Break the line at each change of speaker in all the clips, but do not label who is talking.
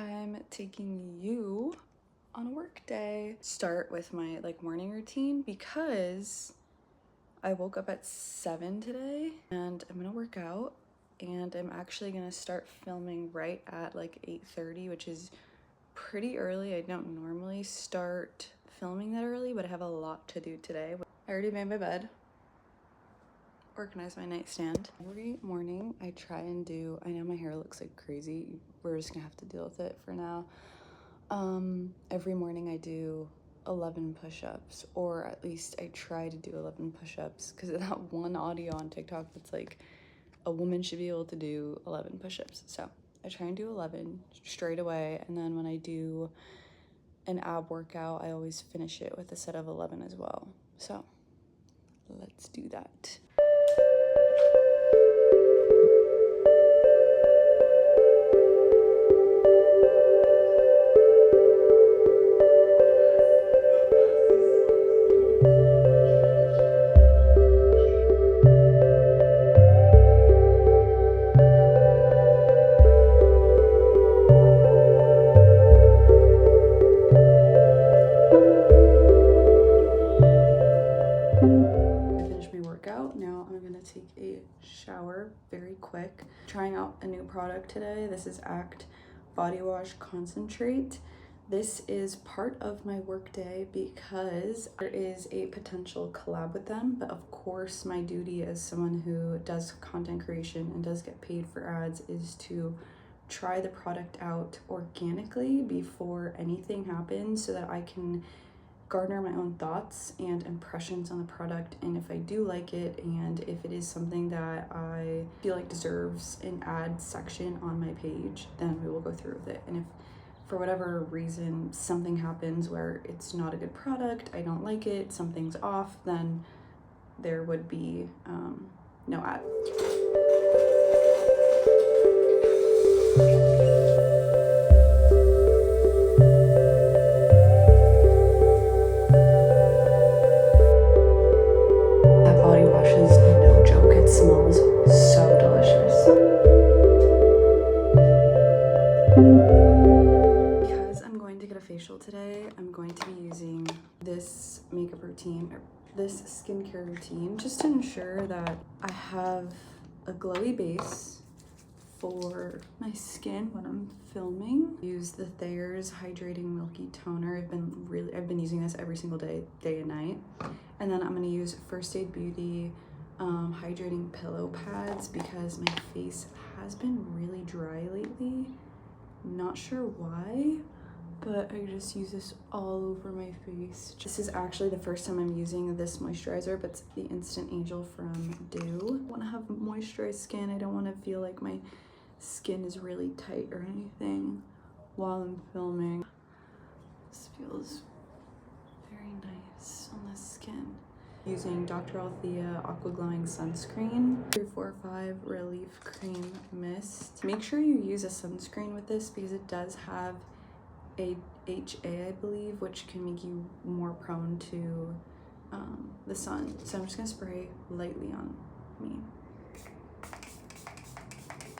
I'm taking you on a work day. Start with my morning routine because I woke up at 7 today and I'm gonna work out, and I'm actually gonna start filming right at 8:30, which is pretty early. I don't normally start filming that early, but I have a lot to do today. I already made my bed, organize my nightstand. Every morning I try and do, I know my hair looks like crazy, we're just gonna have to deal with it for now. Every morning I do 11 push-ups, or at least I try to do 11 push-ups, because of that one audio on TikTok that's like a woman should be able to do 11 push-ups. So I try and do 11 straight away, and then when I do an ab workout I always finish it with a set of 11 as well. So let's do that. Now I'm gonna take a shower very quick. Trying out a new product today. This is Act Body Wash Concentrate. This is part of my workday because there is a potential collab with them, but of course my duty as someone who does content creation and does get paid for ads is to try the product out organically before anything happens, so that I can garner my own thoughts and impressions on the product, and if I do like it and if it is something that I feel like deserves an ad section on my page, then we will go through with it. And if for whatever reason something happens where it's not a good product, I don't like it, something's off, then there would be no ad. Today I'm going to be using this makeup routine, or this skincare routine, just to ensure that I have a glowy base for my skin when I'm filming. Use the Thayer's Hydrating Milky Toner. I've been using this every single day and night. And then I'm gonna use First Aid Beauty hydrating pillow pads, because my face has been really dry lately. Not sure why, but I just use this all over my face. This is actually the first time I'm using this moisturizer, but it's the Instant Angel from Dew. I want to have moisturized skin. I don't want to feel like my skin is really tight or anything while I'm filming. This feels very nice on the skin. Using Dr. Althea Aqua Glowing Sunscreen 345 Relief Cream Mist. Make sure you use a sunscreen with this because it does have AHA, I believe, which can make you more prone to the sun. So I'm just gonna spray lightly on me.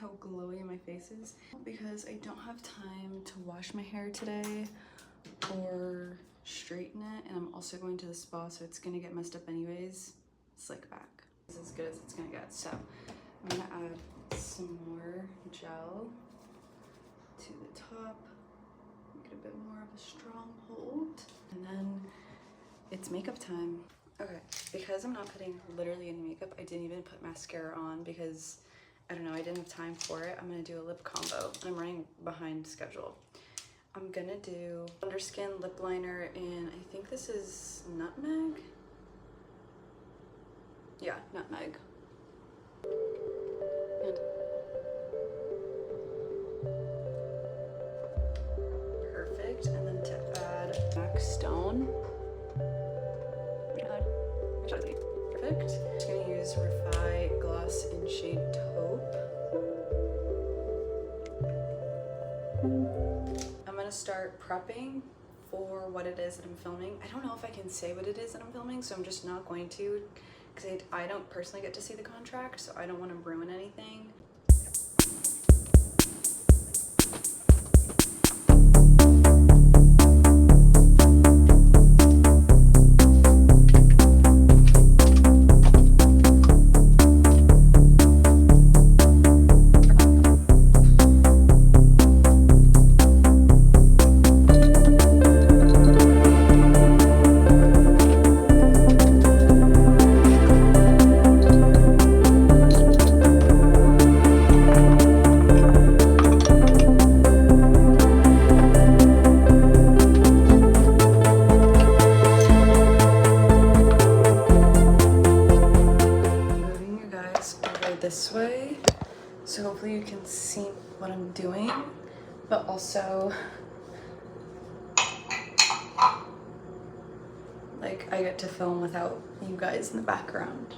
How glowy my face is, because I don't have time to wash my hair today or straighten it, and I'm also going to the spa, so it's gonna get messed up anyways. Slick back. This is as good as it's gonna get. So I'm gonna add some more gel to the top. Get a bit more of a strong hold, and then it's makeup time. Okay, because I'm not putting literally any makeup, I didn't even put mascara on because I don't know, I didn't have time for it. I'm gonna do a lip combo. I'm running behind schedule. I'm gonna do Underskin lip liner in, I think this is Nutmeg. Yeah, Nutmeg. And and then to add MAC Stone. Perfect. I'm just gonna use Refi Gloss in shade Taupe. I'm gonna start prepping for what it is that I'm filming. I don't know if I can say what it is that I'm filming, so I'm just not going to, because I don't personally get to see the contract, so I don't want to ruin anything. this way, so hopefully you can see what I'm doing, but also like I get to film without you guys in the background.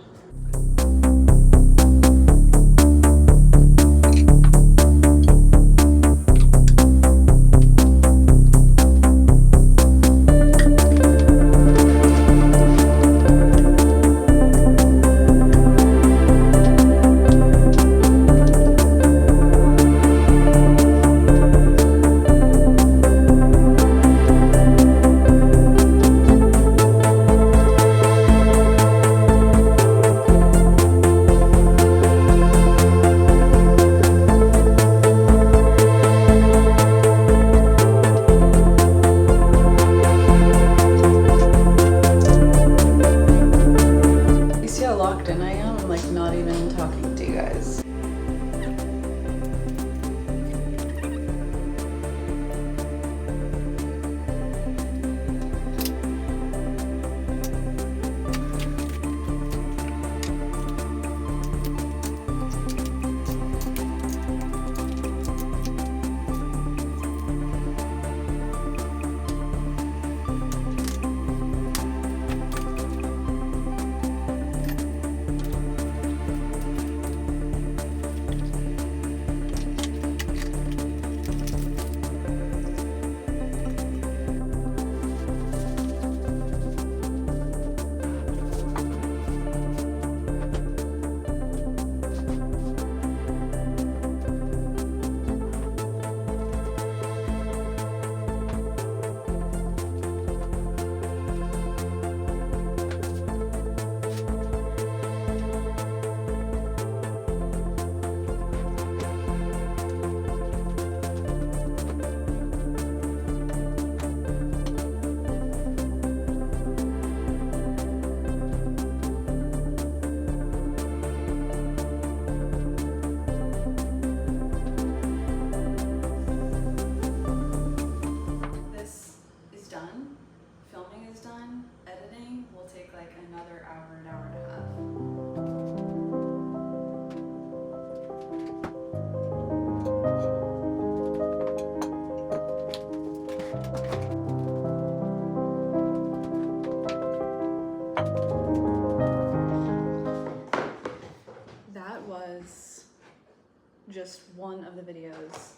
Just one of the videos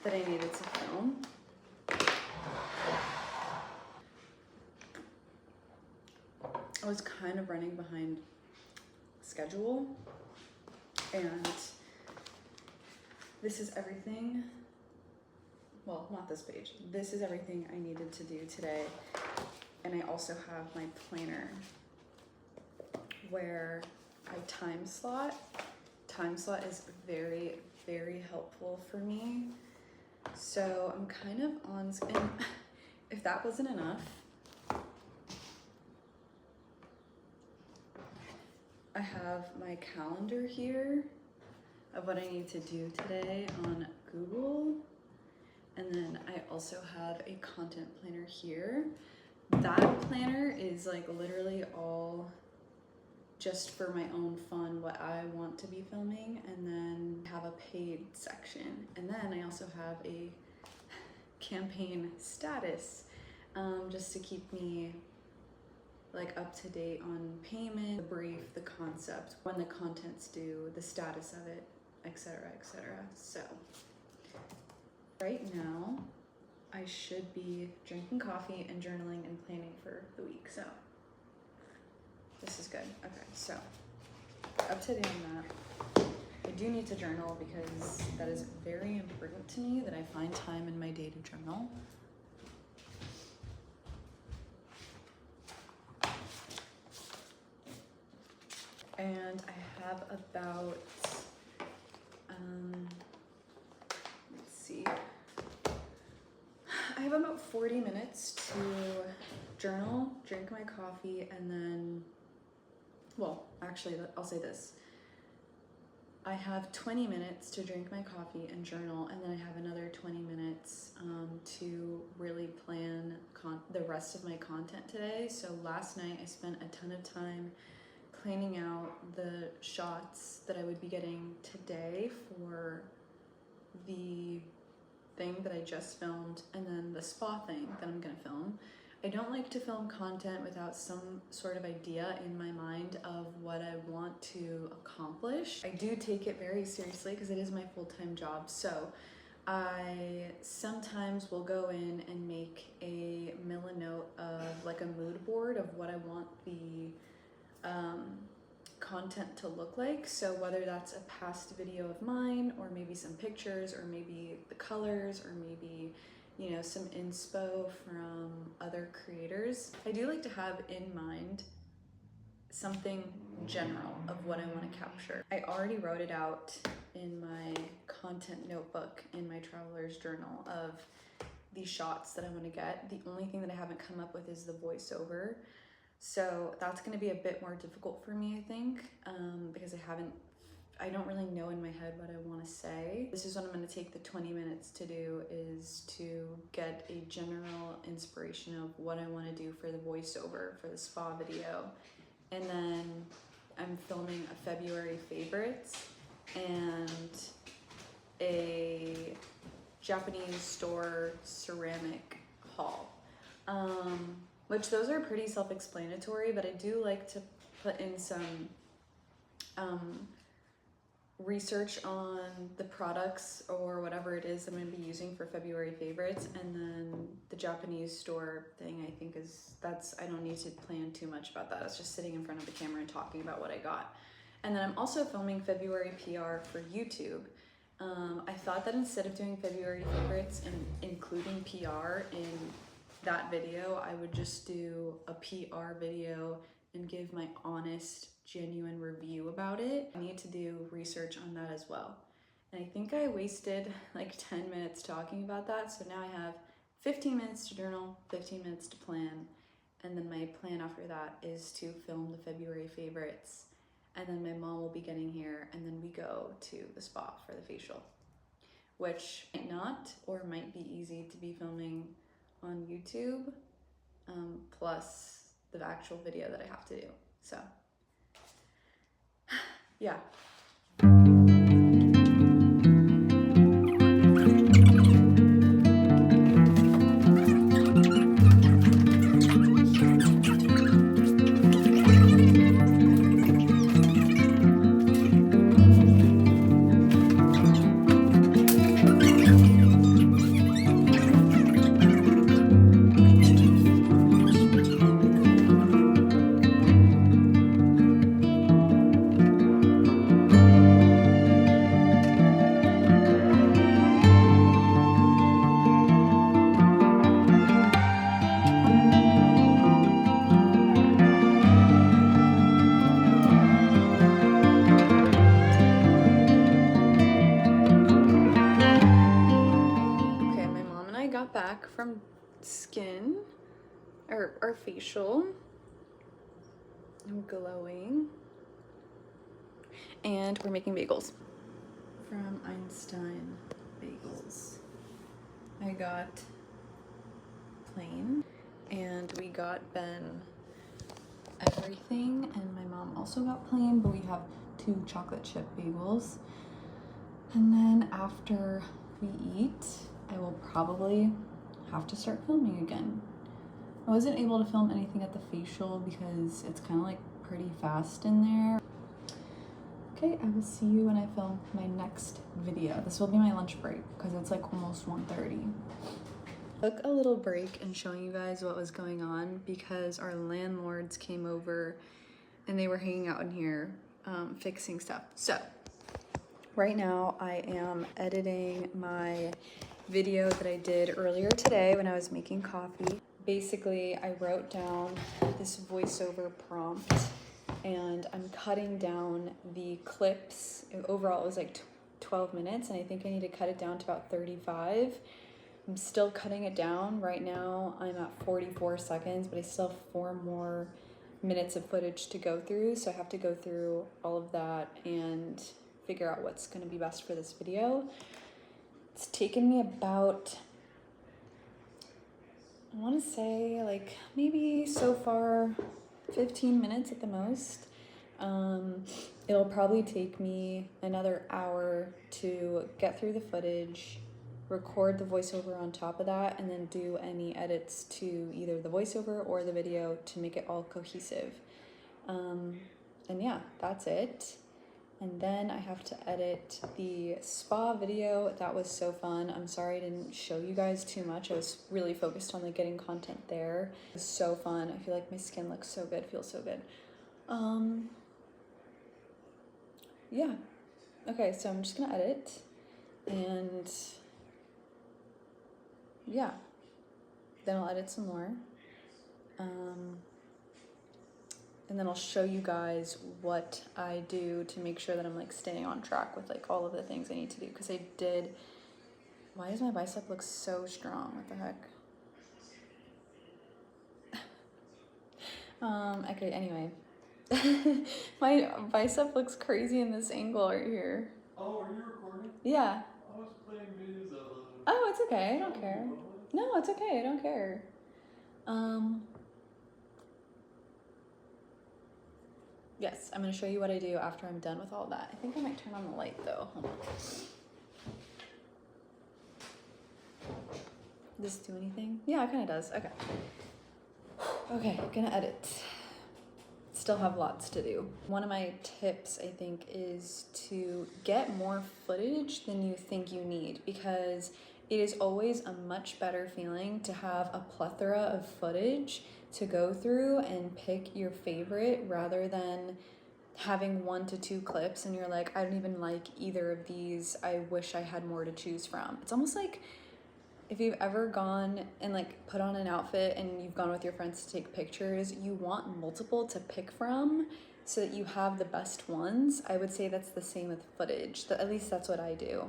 that I needed to film. I was kind of running behind schedule, and this is everything. Well, not this page. This is everything I needed to do today. And I also have my planner where I time slot. Time slot is very, very helpful for me. So I'm kind of on, and if that wasn't enough, I have my calendar here of what I need to do today on Google. And then I also have a content planner here. That planner is like literally all just for my own fun, what I want to be filming, and then have a paid section. And then I also have a campaign status, just to keep me like up to date on payment, the brief, the concept, when the content's due, the status of it, etc., etc. So right now I should be drinking coffee and journaling and planning for the week. So this is good. Okay, so up to date on that. I do need to journal because that is very important to me, that I find time in my day to journal. And I have about, let's see, I have about 40 minutes to journal, drink my coffee, and then, well, actually, I'll say this. I have 20 minutes to drink my coffee and journal, and then I have another 20 minutes to really plan the rest of my content today. So last night I spent a ton of time planning out the shots that I would be getting today for the thing that I just filmed and then the spa thing that I'm gonna film. I don't like to film content without some sort of idea in my mind of what I want to accomplish. I do take it very seriously because it is my full-time job, so I sometimes will go in and make a note of like a mood board of what I want the content to look like. So whether that's a past video of mine or maybe some pictures or maybe the colors or maybe, you know, some inspo from other creators. I do like to have in mind something general of what I want to capture. I already wrote it out in my content notebook in my traveler's journal of the shots that I want to get. The only thing that I haven't come up with is the voiceover. So that's going to be a bit more difficult for me, I think, because I don't really know in my head what I want to say. This is what I'm going to take the 20 minutes to do, is to get a general inspiration of what I want to do for the voiceover for the spa video. And then I'm filming a February favorites and a Japanese store ceramic haul. Which those are pretty self-explanatory, but I do like to put in some research on the products or whatever it is I'm going to be using for February favorites. And then the Japanese store thing, I think I don't need to plan too much about that. It's just sitting in front of the camera and talking about what I got. And then I'm also filming February PR for YouTube. I thought that instead of doing February favorites and including PR in that video, I would just do a PR video and give my honest, genuine review about it. I need to do research on that as well. And I think I wasted like 10 minutes talking about that. So now I have 15 minutes to journal, 15 minutes to plan. And then my plan after that is to film the February favorites. And then my mom will be getting here and then we go to the spa for the facial, which might not or might be easy to be filming on YouTube, plus the actual video that I have to do. So, yeah. Back from skin or facial. I'm glowing and we're making bagels from Einstein Bagels. I got plain and we got Ben everything, and my mom also got plain, but we have 2 chocolate chip bagels. And then after we eat, I will probably have to start filming again. I wasn't able to film anything at the facial because it's kind of like pretty fast in there. Okay, I will see you when I film my next video. This will be my lunch break because it's like almost 1:30. Took a little break in showing you guys what was going on because our landlords came over and they were hanging out in here fixing stuff. So right now I am editing my video that I did earlier today when I was making coffee. Basically, I wrote down this voiceover prompt and I'm cutting down the clips. Overall, it was like 12 minutes and I think I need to cut it down to about 35. I'm still cutting it down. Right now, I'm at 44 seconds, but I still have 4 more minutes of footage to go through. So I have to go through all of that and figure out what's gonna be best for this video. It's taken me about, I want to say like maybe so far 15 minutes at the most. It'll probably take me another hour to get through the footage, record the voiceover on top of that, and then do any edits to either the voiceover or the video to make it all cohesive. And yeah, that's it. And then I have to edit the spa video. That was so fun. I'm sorry I didn't show you guys too much. I was really focused on like getting content there. It was so fun. I feel like my skin looks so good, feels so good. Yeah. Okay, so I'm just gonna edit and yeah, then I'll edit some more. And then I'll show you guys what I do to make sure that I'm like staying on track with like all of the things I need to do. Cause I did, why does my bicep look so strong? What the heck? Okay, anyway. My bicep looks crazy in this angle right here.
Oh, are you recording?
Yeah.
I was playing videos out loud.
Oh, it's okay, I don't care. No, it's okay, I don't care. Yes, I'm gonna show you what I do after I'm done with all that. I think I might turn on the light though. Hold on. Does this do anything? Yeah, it kind of does. Okay. Okay, gonna edit. Still have lots to do. One of my tips, I think, is to get more footage than you think you need, because it is always a much better feeling to have a plethora of footage to go through and pick your favorite rather than having 1 to 2 clips and you're like, I don't even like either of these. I wish I had more to choose from. It's almost like if you've ever gone and like put on an outfit and you've gone with your friends to take pictures, you want multiple to pick from so that you have the best ones. I would say that's the same with footage. At least that's what I do.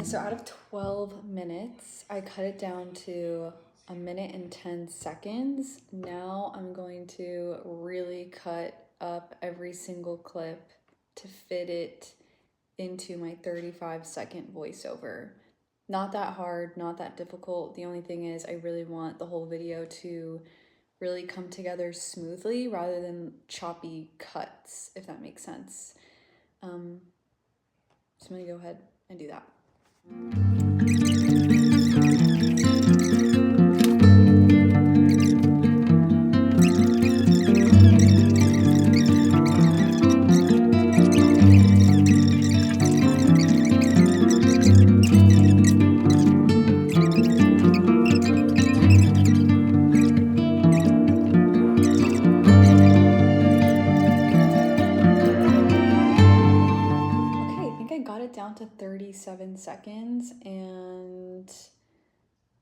So out of 12 minutes, I cut it down to 1 minute and 10 seconds. Now I'm going to really cut up every single clip to fit it into my 35-second voiceover. Not that hard, not that difficult. The only thing is I really want the whole video to really come together smoothly rather than choppy cuts, if that makes sense. So I'm gonna go ahead and do that. Down to 37 seconds, and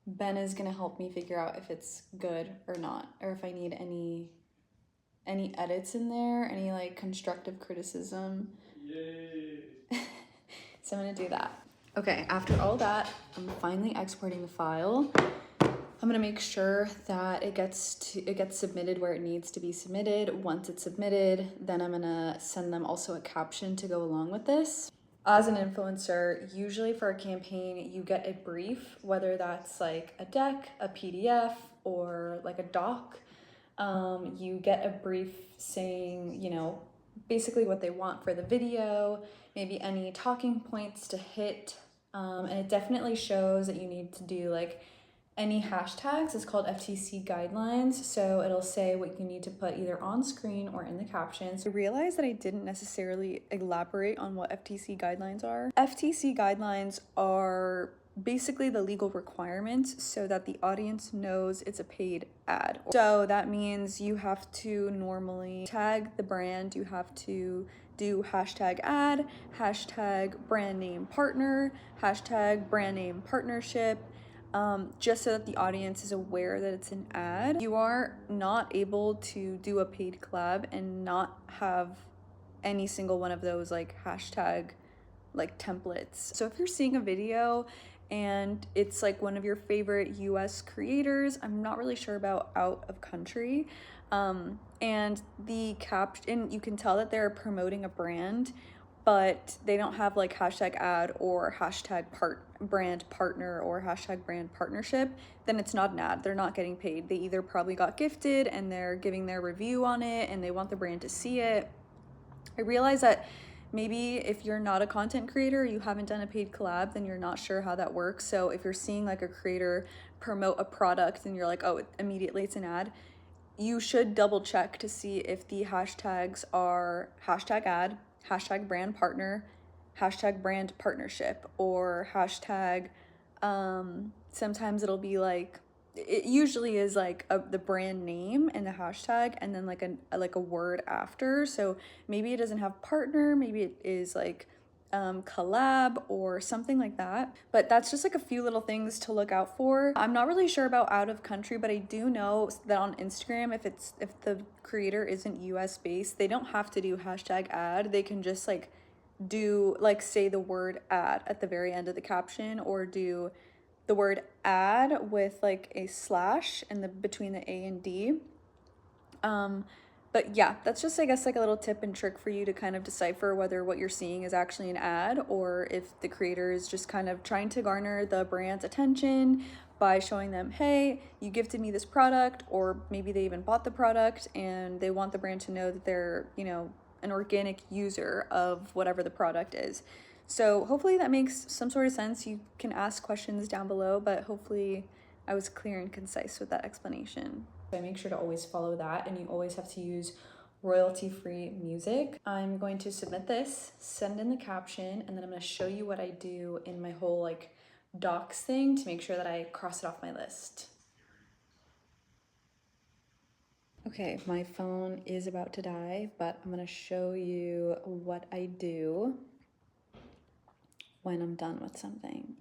Ben is gonna help me figure out if it's good or not, or if I need any edits in there, any like constructive criticism.
Yay!
So I'm gonna do that. Okay, after all that, I'm finally exporting the file. I'm gonna make sure that it gets submitted where it needs to be submitted. Once it's submitted, then I'm gonna send them also a caption to go along with this. As an influencer, usually for a campaign, you get a brief, whether that's like a deck, a PDF, or like a doc. You get a brief saying, you know, basically what they want for the video, maybe any talking points to hit. And it definitely shows that you need to do like any hashtags. It's called FTC guidelines. So it'll say what you need to put either on screen or in the captions. I realized that I didn't necessarily elaborate on what FTC guidelines are. FTC guidelines are basically the legal requirements so that the audience knows it's a paid ad. So that means you have to normally tag the brand, you have to do hashtag ad, hashtag brand name partner, hashtag brand name partnership, just so that the audience is aware that it's an ad. You are not able to do a paid collab and not have any single one of those like hashtag like templates. So if you're seeing a video and it's like one of your favorite US creators, I'm not really sure about out of country, and the caption, you can tell that they're promoting a brand, but they don't have like hashtag ad or hashtag brand partner or hashtag brand partnership, then it's not an ad. They're not getting paid. They either probably got gifted and they're giving their review on it and they want the brand to see it. I realize that maybe if you're not a content creator, you haven't done a paid collab, then you're not sure how that works. So if you're seeing like a creator promote a product and you're like, oh, immediately it's an ad, you should double check to see if the hashtags are hashtag ad, hashtag brand partner, hashtag brand partnership, or hashtag, sometimes it'll be like, it usually is like the brand name and the hashtag and then like a word after. So maybe it doesn't have partner, maybe it is like collab or something like that. But that's just like a few little things to look out for. I'm not really sure about out of country, but I do know that on Instagram, if the creator isn't US based, they don't have to do hashtag ad. They can just like do like say the word ad at the very end of the caption, or do the word ad with like a slash in the between the A and D. But yeah, that's just, I guess, like a little tip and trick for you to kind of decipher whether what you're seeing is actually an ad or if the creator is just kind of trying to garner the brand's attention by showing them, hey, you gifted me this product, or maybe they even bought the product and they want the brand to know that they're, you know, an organic user of whatever the product is. So hopefully that makes some sort of sense. You can ask questions down below, but hopefully I was clear and concise with that explanation. I make sure to always follow that, and you always have to use royalty-free music. I'm going to submit this, send in the caption, and then I'm going to show you what I do in my whole like docs thing to make sure that I cross it off my list. Okay, my phone is about to die, but I'm going to show you what I do when I'm done with something.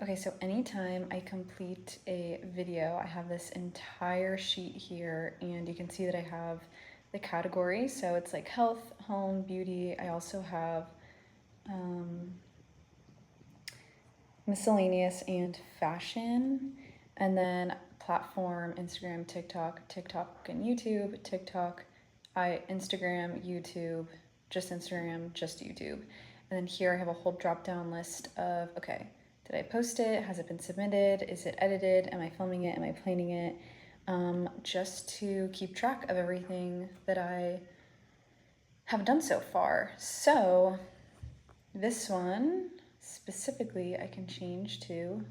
Okay, so anytime I complete a video, I have this entire sheet here, and you can see that I have the categories. So it's like health, home, beauty. I also have miscellaneous and fashion, and then platform, Instagram, TikTok and YouTube, Instagram, YouTube, just Instagram, just YouTube. And then here I have a whole drop down list of, okay, did I post it? Has it been submitted? Is it edited? Am I filming it? Am I planning it? Just to keep track of everything that I have done so far. So this one specifically I can change to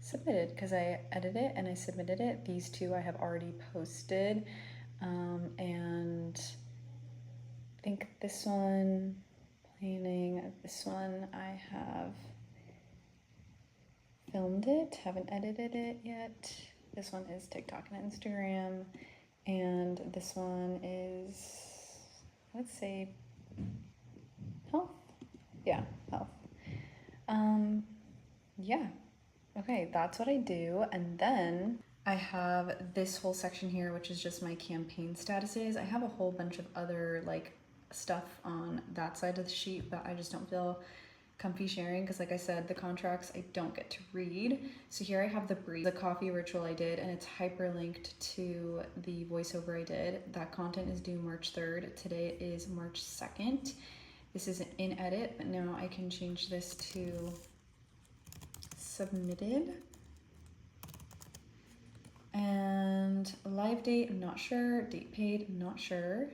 submitted because I edited it and I submitted it. These two I have already posted. And I think this one, planning, this one I have filmed it, haven't edited it yet. This one is TikTok and Instagram, and this one is, let's say, health. Yeah, health. Yeah. Okay, that's what I do. And then I have this whole section here, which is just my campaign statuses. I have a whole bunch of other like stuff on that side of the sheet, but I just don't feel comfy sharing because, like I said, the contracts I don't get to read. So here I have the coffee ritual I did, and it's hyperlinked to the voiceover I did. That content is due March 3rd. Today is March 2nd. This is in edit, but now I can change this to submitted. And live date, I'm not sure. Date paid, I'm not sure.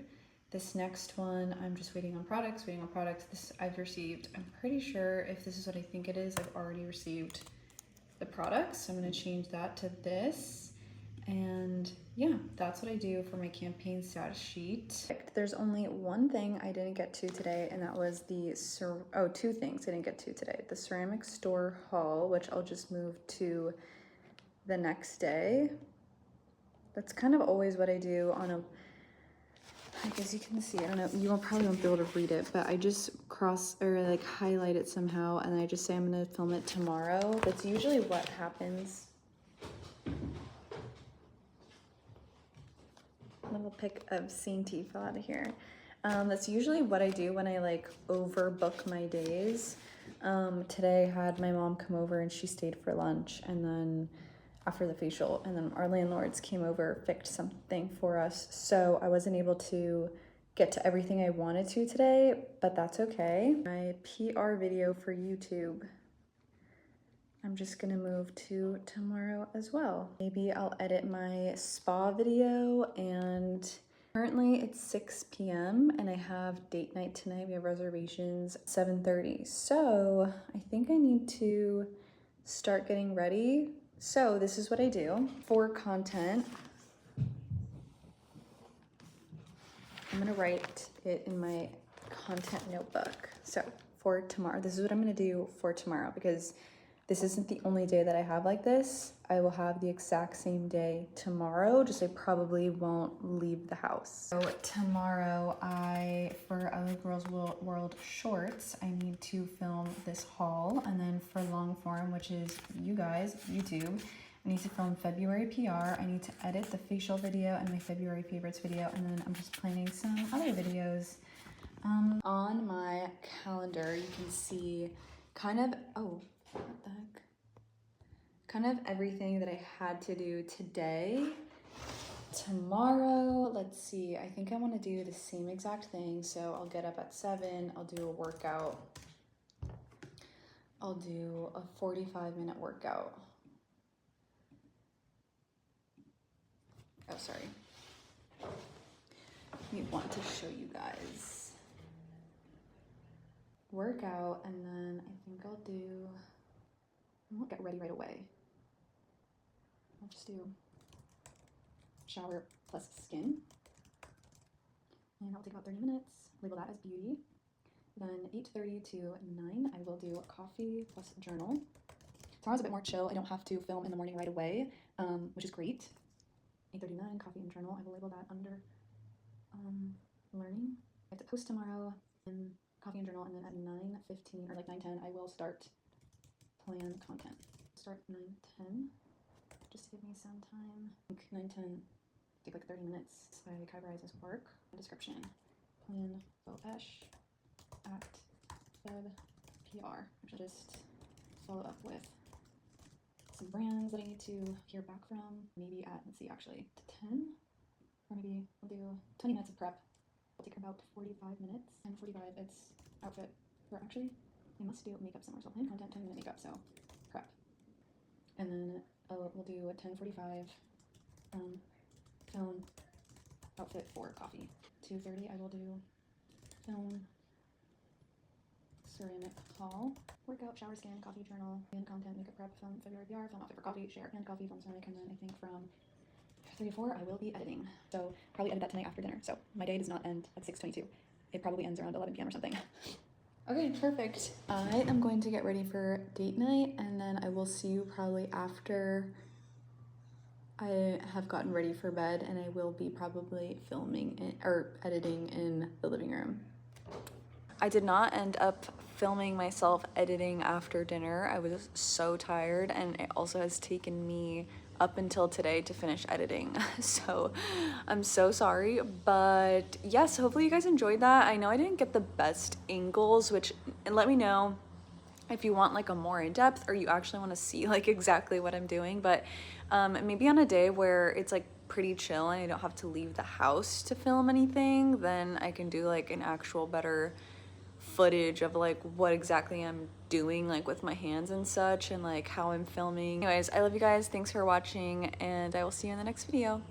This next one, I'm just waiting on products. This I've received. I'm pretty sure if this is what I think it is, I've already received the products. So I'm gonna change that to this. And yeah, that's what I do for my campaign status sheet. There's only one thing I didn't get to today, and that was two things I didn't get to today. The ceramic store haul, which I'll just move to the next day. That's kind of always what I do on a, like, as you can see, I don't know, you probably won't be able to read it, but I just highlight it somehow, and I just say I'm gonna film it tomorrow. That's usually what happens. Little pic of Sainty fell out of here. That's usually what I do when I like overbook my days. Today I had my mom come over and she stayed for lunch, and then after the facial, and then our landlords came over, fixed something for us, so I wasn't able to get to everything I wanted to today, but that's okay. My PR video for YouTube, I'm just gonna move to tomorrow as well. Maybe I'll edit my spa video, and currently it's 6 p.m. and I have date night tonight. We have reservations at 7:30. So I think I need to start getting ready. So this is what I do for content. I'm gonna write it in my content notebook. So for tomorrow, this is what I'm gonna do for tomorrow, because this isn't the only day that I have like this. I will have the exact same day tomorrow, just I probably won't leave the house. So tomorrow, for Other Girls World Shorts, I need to film this haul. And then for long form, which is you guys, YouTube, I need to film February PR. I need to edit the facial video and my February favorites video. And then I'm just planning some other videos. On my calendar, you can see kind of, oh, what the heck? Kind of everything that I had to do today. Tomorrow, let's see, I think I want to do the same exact thing. So I'll get up at 7, I'll do a workout. I'll do a 45-minute workout. Oh, sorry. We want to show you guys. Workout, and then I think I won't get ready right away. I'll just do shower plus skin. And I'll take about 30 minutes, label that as beauty. Then 8:30 to 9, I will do coffee plus journal. Tomorrow's a bit more chill. I don't have to film in the morning right away, which is great. 8:39, coffee and journal. I will label that under learning. I have to post tomorrow in coffee and journal, and then at 9:15 or like 9:10, I will start plan content. Start 9:10, just to give me some time. I think 9:10, take like 30 minutes. I categorize as work. Description, plan Boesh at Feb PR, which I'll just follow up with some brands that I need to hear back from. Maybe at, let's see, actually 10, or maybe we'll do 20 minutes of prep. It'll take about 45 minutes. 10:45, it's outfit, or actually, I must do makeup somewhere, so plan content, 10-minute makeup, so prep. And then we'll do a 10:45 film outfit for coffee. 2:30, I will do film ceramic haul, workout, shower, skin, coffee, journal, and content, makeup prep, film February PR, film outfit for coffee, share, and coffee, film ceramic, and then I think from 3 to 4, I will be editing. So probably edit that tonight after dinner. So my day does not end at 6:22. It probably ends around 11 p.m. or something. Okay, perfect. I am going to get ready for date night, and then I will see you probably after I have gotten ready for bed, and I will be probably filming or editing in the living room. I did not end up filming myself editing after dinner. I was so tired, and it also has taken me up until today to finish editing. So I'm so sorry, but yes, hopefully you guys enjoyed that. I know I didn't get the best angles, and let me know if you want like a more in-depth, or you actually want to see like exactly what I'm doing. But maybe on a day where it's like pretty chill and I don't have to leave the house to film anything, then I can do like an actual better footage of like what exactly I'm doing, like with my hands and such, and like how I'm filming. Anyways, I love you guys. Thanks for watching, and I will see you in the next video.